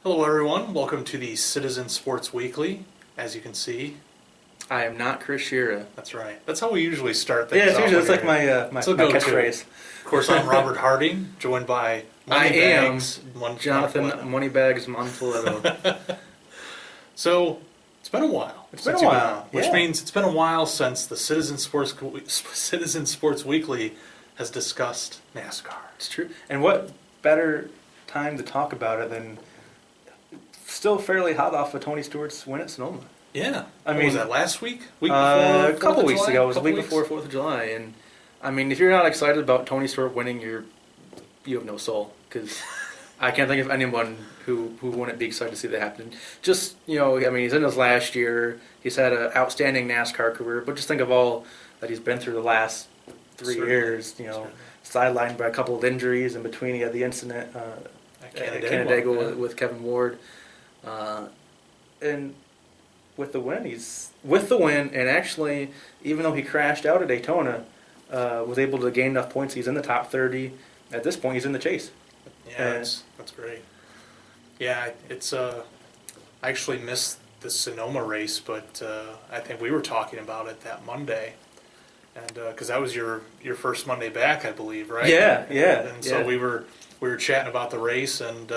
Hello everyone, welcome to the Citizen Sports Weekly. As you can see, I am not Chris Sciria. that's right. That's how we usually start things. Yeah, it's off usually when my you're- my So go to. catchphrase. Of course, I'm Robert Harding, joined by I am Moneybags, Jonathan Monfiletto. Moneybags Monfiletto. So it's been a while. It's been since a you've while, on, which yeah. means it's been a while since the Citizen Sports Weekly has discussed NASCAR. It's true. And what better time to talk about it than still fairly hot off of Tony Stewart's win at Sonoma? Yeah, I What mean, was that last week? Week before? A 4th couple of weeks July? ago. It was a Couple week weeks? before 4th of July. And I mean, if you're not excited about Tony Stewart winning, you have no soul. Because I can't think of anyone who wouldn't be excited to see that happen. Just, I mean, he's in his last year. He's had an outstanding NASCAR career. But just think of all that he's been through the last 3 Certainly. years. Certainly. Sidelined by a couple of injuries in between. He had the incident at Canandaigua with Kevin Ward. And with the win, and actually, even though he crashed out at Daytona, was able to gain enough points. He's in the top 30. At this point, he's in the chase. Yeah, that's great. Yeah, it's I actually missed the Sonoma race, but I think we were talking about it that Monday, and because that was your first Monday back, I believe, right? Yeah. And so we were chatting about the race, and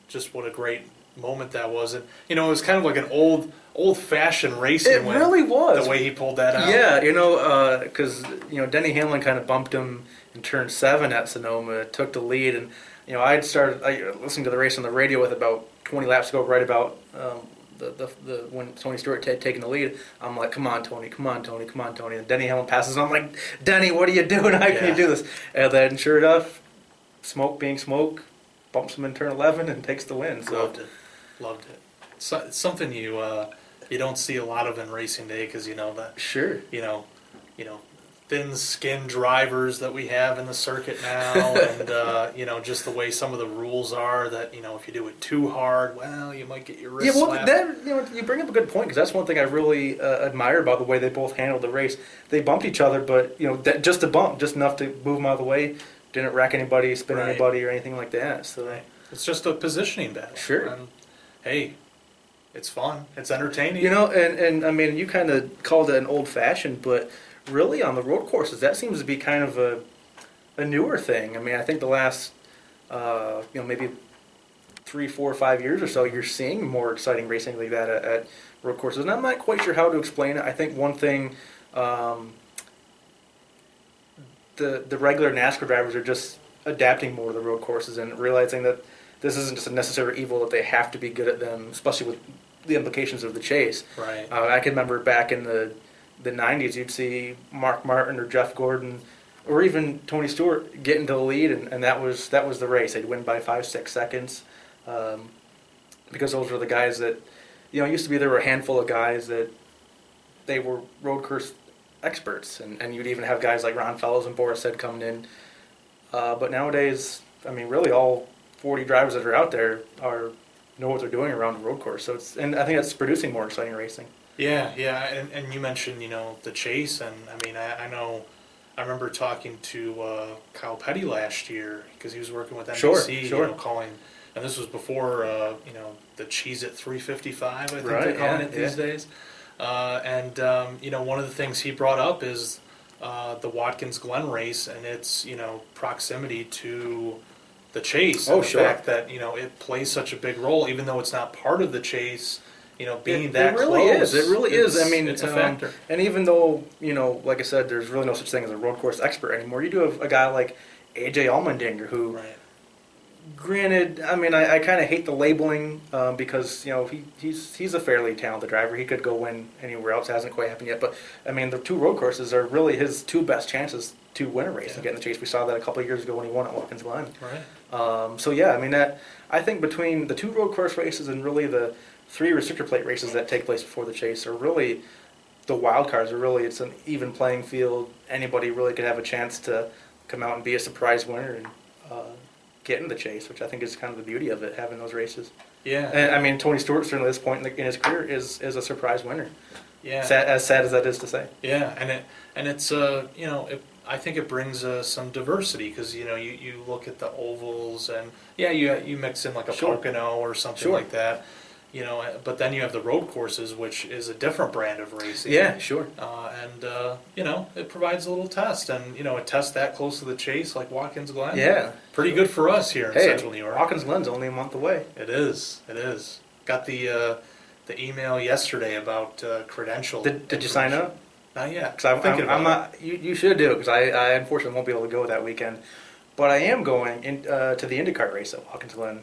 just what a great moment that was. And it was kind of like an old-fashioned racing It win, really was. the way he pulled that out. Yeah, because Denny Hamlin kind of bumped him in turn 7 at Sonoma, took the lead, and I listened to the race on the radio with about 20 laps to go, right about the when Tony Stewart had taken the lead. I'm like, come on, Tony, and Denny Hamlin passes. I'm like, Denny, what are you doing? How can you do this? And then, sure enough, smoke being smoke, bumps him in turn 11 and takes the win. So Loved it. So, it's something you don't see a lot of in racing day, because that sure. Thin-skinned drivers that we have in the circuit now, and just the way some of the rules are, that if you do it too hard, well, you might get your wrist slapped. You bring up a good point, because that's one thing I really admire about the way they both handled the race. They bumped each other, but just a bump, just enough to move them out of the way. Didn't wreck anybody, spin anybody, or anything like that. So it's just a positioning battle. Sure. And, hey, it's fun. It's entertaining. And I mean, you kind of called it an old-fashioned, but really on the road courses, that seems to be kind of a newer thing. I mean, I think the last, maybe 3, 4, 5 years or so, you're seeing more exciting racing like that at road courses. And I'm not quite sure how to explain it. I think one thing, the regular NASCAR drivers are just adapting more to the road courses and realizing that this isn't just a necessary evil, that they have to be good at them, especially with the implications of the chase. Right. I can remember back in the 90s, you'd see Mark Martin or Jeff Gordon or even Tony Stewart get into the lead, and that was the race. They'd win by 5, 6 seconds, because those were the guys that, it used to be there were a handful of guys that they were road course experts, and you'd even have guys like Ron Fellows and Boris Head coming in. But nowadays, I mean, really all 40 drivers that are out there know what they're doing around the road course. So and I think that's producing more exciting racing. Yeah, and you mentioned the chase, and I mean I remember talking to Kyle Petty last year, because he was working with NBC, Sure. Calling, and this was before the Cheese at 355, I think Right, they're calling yeah, it these days, and one of the things he brought up is the Watkins Glen race and its proximity to the chase, and the fact that it plays such a big role, even though it's not part of the chase. Being that close. It really is. I mean, it's a factor. And even though, like I said, there's really no such thing as a road course expert anymore, you do have a guy like AJ Allmendinger, who, granted, I mean, I kind of hate the labeling, because, he's a fairly talented driver. He could go win anywhere else. It hasn't quite happened yet. But, I mean, the 2 road courses are really his 2 best chances to win a race and get in the chase. We saw that a couple of years ago when he won at Watkins Glen. Right. So, yeah, I mean, I think between the 2 road course races and really the 3 restrictor plate races that take place before the chase are really the wild cards. It's an even playing field. Anybody really could have a chance to come out and be a surprise winner and get in the chase, which I think is kind of the beauty of it, having those races. Yeah. And I mean, Tony Stewart, certainly at this point in his career, is a surprise winner. Yeah. As sad as that is to say. Yeah, and it's I think it brings some diversity because you look at the ovals and you mix in like a Pocono or something like that, but then you have the road courses, which is a different brand of racing. Yeah, sure. It provides a little test, and a test that close to the chase like Watkins Glen. Yeah, pretty good for us here in Central New York. Watkins Glen's only a month away. It is. Got the email yesterday about credential. Did you sign up? Not yet. Because I'm not. You should do it because I unfortunately won't be able to go that weekend. But I am going to the IndyCar race at Watkins Glen.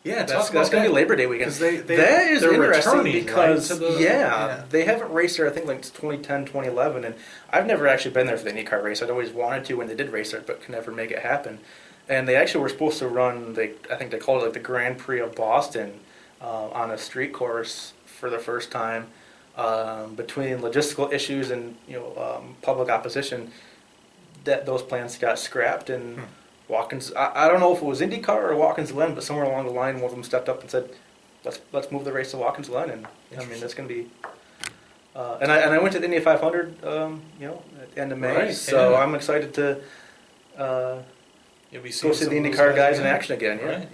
Yeah, that's going to be Labor Day weekend. That is interesting because they haven't raced there I think like 2010, 2011, and I've never actually been there for the IndyCar race. I'd always wanted to when they did race there, but could never make it happen. And they actually were supposed to run. I think they called it like the Grand Prix of Boston on a street course for the first time. Between logistical issues and public opposition, that those plans got scrapped. And Watkins, I don't know if it was IndyCar or Watkins Glen, but somewhere along the line, one of them stepped up and said, "Let's move the race to Watkins Glen." And I mean, that's going to be. And I went to the Indy 500, at the end of May, right, so I'm excited to go see the IndyCar guys in action again. Yeah, right,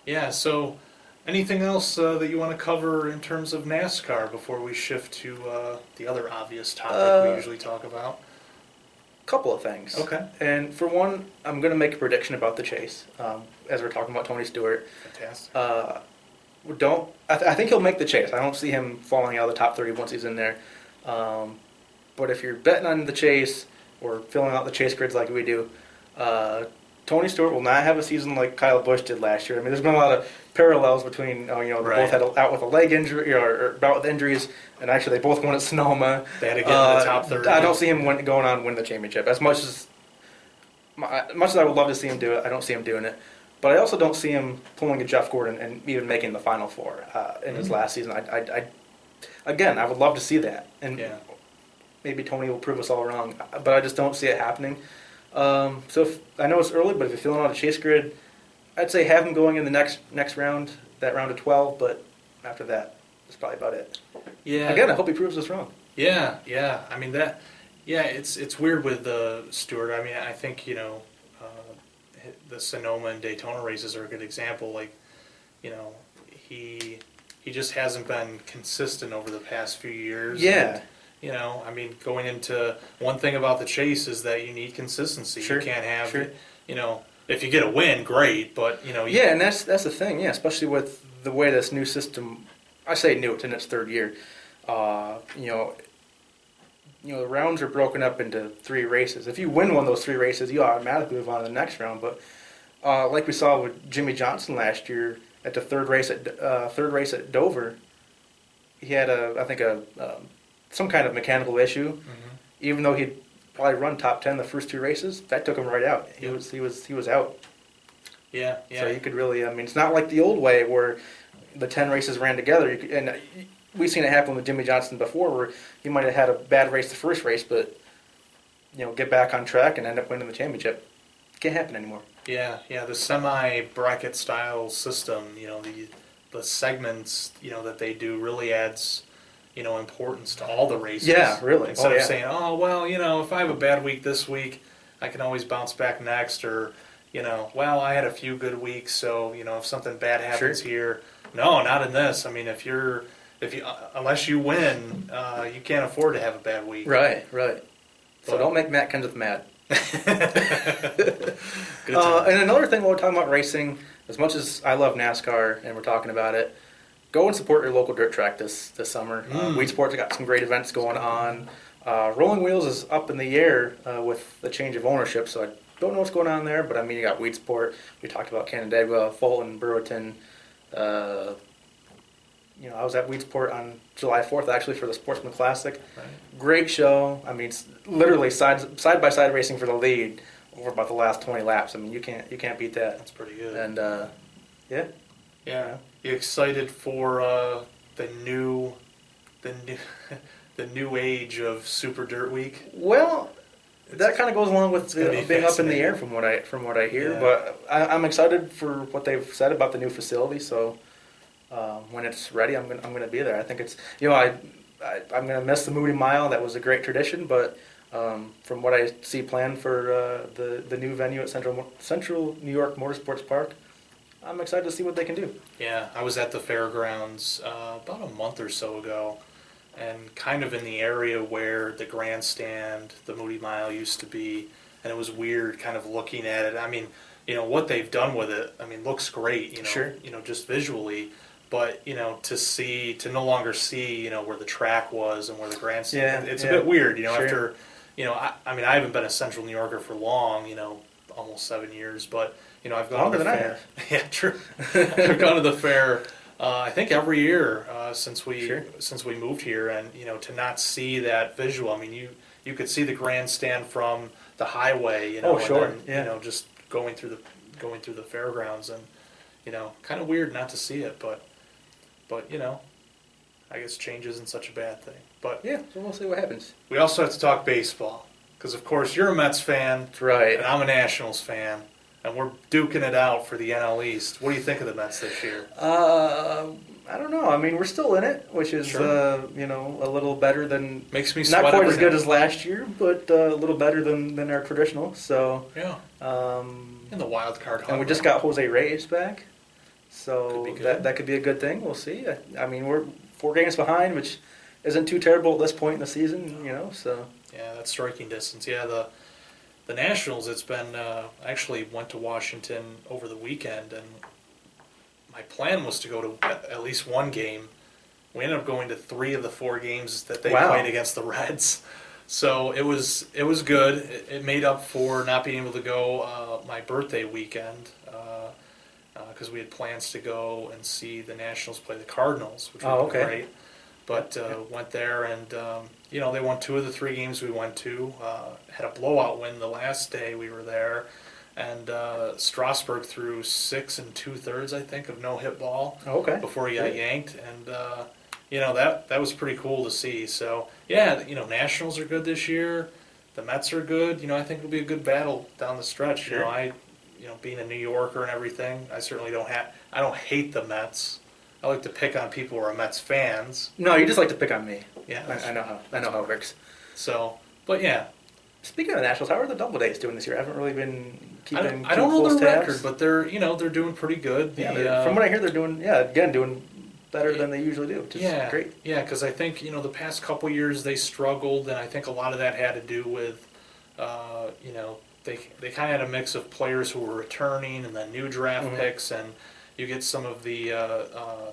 yeah. So. Anything else that you want to cover in terms of NASCAR before we shift to the other obvious topic we usually talk about? A couple of things. Okay. And for one, I'm going to make a prediction about the chase, as we're talking about Tony Stewart. Fantastic. I think he'll make the chase. I don't see him falling out of the top 30 once he's in there. But if you're betting on the chase or filling out the chase grids like we do, Tony Stewart will not have a season like Kyle Busch did last year. I mean, there's been a lot of parallels between, they both had out with a leg injury or bout with injuries, and actually they both won at Sonoma. They had to get in the top 30. I don't see him going on and win the championship. As much as I would love to see him do it, I don't see him doing it. But I also don't see him pulling a Jeff Gordon and even making the Final Four in his last season. I would love to see that, and maybe Tony will prove us all wrong. But I just don't see it happening. So I know it's early, but if you're filling out a chase grid, I'd say have him going in the next round, that round of 12. But after that, that's probably about it. Yeah. Again, I hope he proves us wrong. Yeah. I mean it's weird with Stewart. I mean, I think the Sonoma and Daytona races are a good example. Like, he just hasn't been consistent over the past few years. Yeah. And, I mean, going into one thing about the chase is that you need consistency. Sure. You can't have, if you get a win, great, but Yeah, and that's the thing. Yeah, especially with the way this new system. I say new; it's in its third year. The rounds are broken up into 3 races. If you win one of those 3 races, you automatically move on to the next round. But like we saw with Jimmy Johnson last year at the third race at Dover, he had some kind of mechanical issue. Mm-hmm. Even though he'd probably run top 10 the first 2 races, that took him right out. He was out. Yeah. So you could really, it's not like the old way where the 10 races ran together. And we've seen it happen with Jimmy Johnson before, where he might have had a bad race the first race, but get back on track and end up winning the championship. Can't happen anymore. Yeah. The semi-bracket style system, the segments, that they do really adds, importance to all the races. Yeah, really. Instead of saying, if I have a bad week this week, I can always bounce back next, or, I had a few good weeks, so, if something bad happens here. No, not in this. I mean, if you unless you win, you can't afford to have a bad week. Right. So don't make Matt Kenseth mad. And another thing while we're talking about racing, as much as I love NASCAR and we're talking about it, go and support your local dirt track this summer. Weed Sports got some great events going on. Rolling Wheels is up in the air with the change of ownership, so I don't know what's going on there, but I mean, you got Weed Sport. We talked about Canandaigua, Fulton, Brewerton. I was at Weed Sport on July 4th, actually, for the Sportsman Classic. Right. Great show. I mean, it's literally side-by-side racing for the lead over about the last 20 laps. I mean, you can't beat that. That's pretty good. And, Yeah. You excited for the new age of Super Dirt Week? Well, that kind of goes along with being up in the air from what I hear. Yeah. But I'm excited for what they've said about the new facility. So when it's ready, I'm gonna be there. I think it's I'm gonna miss the Moody Mile. That was a great tradition, but From what I see planned for the new venue at Central New York Motorsports Park, I'm excited to see what they can do. Yeah, I was at the fairgrounds about a month or so ago, and kind of in the area where the grandstand, the Moody Mile used to be, and it was weird kind of looking at it. I mean, what they've done with it, I mean, looks great, Sure. Just visually, but, to no longer see, where the track was and where the grandstand, it's a bit weird, Sure. after, I mean, I haven't been a Central New Yorker for long, almost 7 years, but, I've gone Longer to the than I fair. have. Yeah, true. I've gone to the fair, I think every year since we moved here, and to not see that visual. I mean, you could see the grandstand from the highway, Oh, sure. and then, just going through the fairgrounds, and kind of weird not to see it, but I guess change isn't such a bad thing. But Yeah, so we'll see what happens. we also have to talk baseball, because of course you're a Mets fan, That's right. and I'm a Nationals fan. And we're duking it out for the NL East. What do you think of the Mets this year? I don't know. I mean, we're still in it, which is Sure. A little better than Makes me sweat not quite every as good night. as last year, but a little better than our traditional. So Yeah. In the wild card hunt. and we just got Jose Reyes back, so Could be good. that could be a good thing. We'll see. I mean, we're 4 games behind, which isn't too terrible at this point in the season, So Yeah, that's striking distance. Yeah, the Nationals, it's been, I actually went to Washington over the weekend, and my plan was to go to at least one game. We ended up going to 3 of the 4 games that they played against the Reds. So it was good. It made up for not being able to go my birthday weekend, because we had plans to go and see the Nationals play the Cardinals, which would be great. But went there, and they won 2 of the 3 games we went to. Had a blowout win the last day we were there, and Strasburg threw 6 2/3, I think, of no-hit ball before he got yanked, and that was pretty cool to see. So yeah, Nationals are good this year. The Mets are good. I think it'll be a good battle down the stretch. Sure. Being a New Yorker and everything, I certainly I don't hate the Mets. I like to pick on people who are Mets fans. No, you just like to pick on me. Yeah, I know how it works. So, but yeah. Speaking of the Nationals, how are the Doubledays doing this year? I haven't really been keeping. I don't know close their tabs. record, but they're doing pretty good. From what I hear, they're doing doing better than they usually do, which is great. Yeah, because I think the past couple years they struggled, and I think a lot of that had to do with they kind of had a mix of players who were returning and then new draft picks, and you get some of the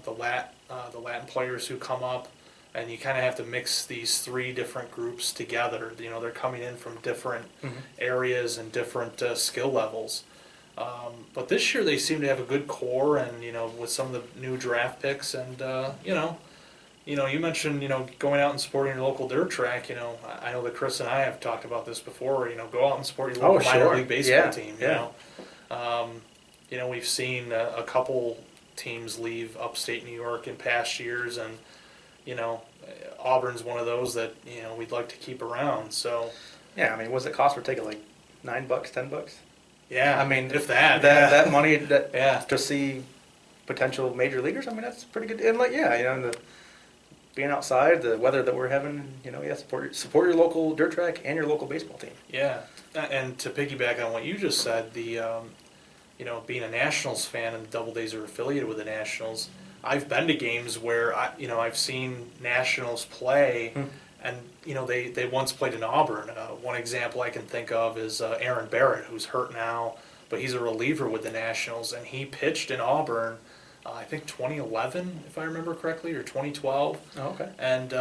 Latin players who come up, and you kind of have to mix these 3 different groups together. They're coming in from different areas and different skill levels. But this year they seem to have a good core, and with some of the new draft picks, and you mentioned going out and supporting your local dirt track. I know that Chris and I have talked about this before. Go out and support your local minor league baseball team. We've seen a couple teams leave upstate New York in past years, and Auburn's one of those that we'd like to keep around. So yeah, I mean, what's it cost for taking like $9, $10? Yeah, I mean, if that that money to see potential major leaguers, I mean, that's pretty good. And being outside, the weather that we're having, support your local dirt track and your local baseball team. Yeah, and to piggyback on what you just said, the being a Nationals fan and the Doubledays are affiliated with the Nationals, I've been to games where I've seen Nationals play, and they once played in Auburn. One example I can think of is Aaron Barrett, who's hurt now, but he's a reliever with the Nationals, and he pitched in Auburn. I think 2011, if I remember correctly, or 2012. Oh, okay. And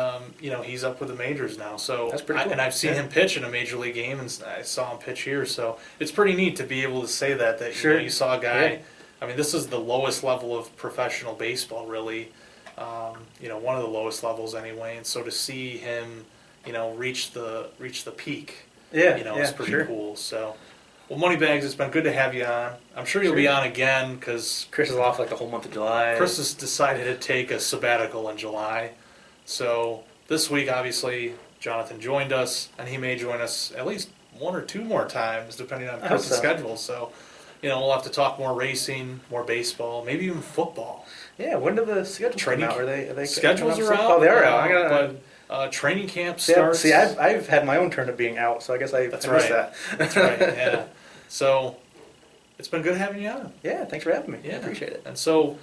he's up with the majors now. So that's pretty cool. And I've seen him pitch in a major league game, and I saw him pitch here. So it's pretty neat to be able to say that sure. You saw a guy. Yeah. I mean, this is the lowest level of professional baseball, really. One of the lowest levels anyway. And so to see him, reach the peak, is pretty cool. So. Well, Moneybags, it's been good to have you on. I'm sure you'll be on again because Chris is off like the whole month of July. Chris has decided to take a sabbatical in July. So this week, obviously, Jonathan joined us, and he may join us at least 1 or 2 more times, depending on Chris's schedule. So, we'll have to talk more racing, more baseball, maybe even football. Yeah, when do the schedules come out? Are they schedules are out? Oh, they are out. Training camp See, starts. I've had my own turn of being out, so I guess I missed that. That's right. Yeah. So it's been good having you on. Yeah, thanks for having me. Yeah. I appreciate it. And so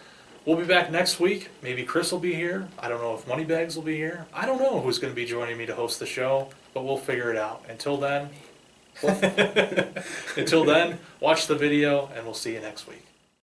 we'll be back next week. Maybe Chris will be here. I don't know if Moneybags will be here. I don't know who's going to be joining me to host the show, but we'll figure it out. Until then, watch the video, and we'll see you next week.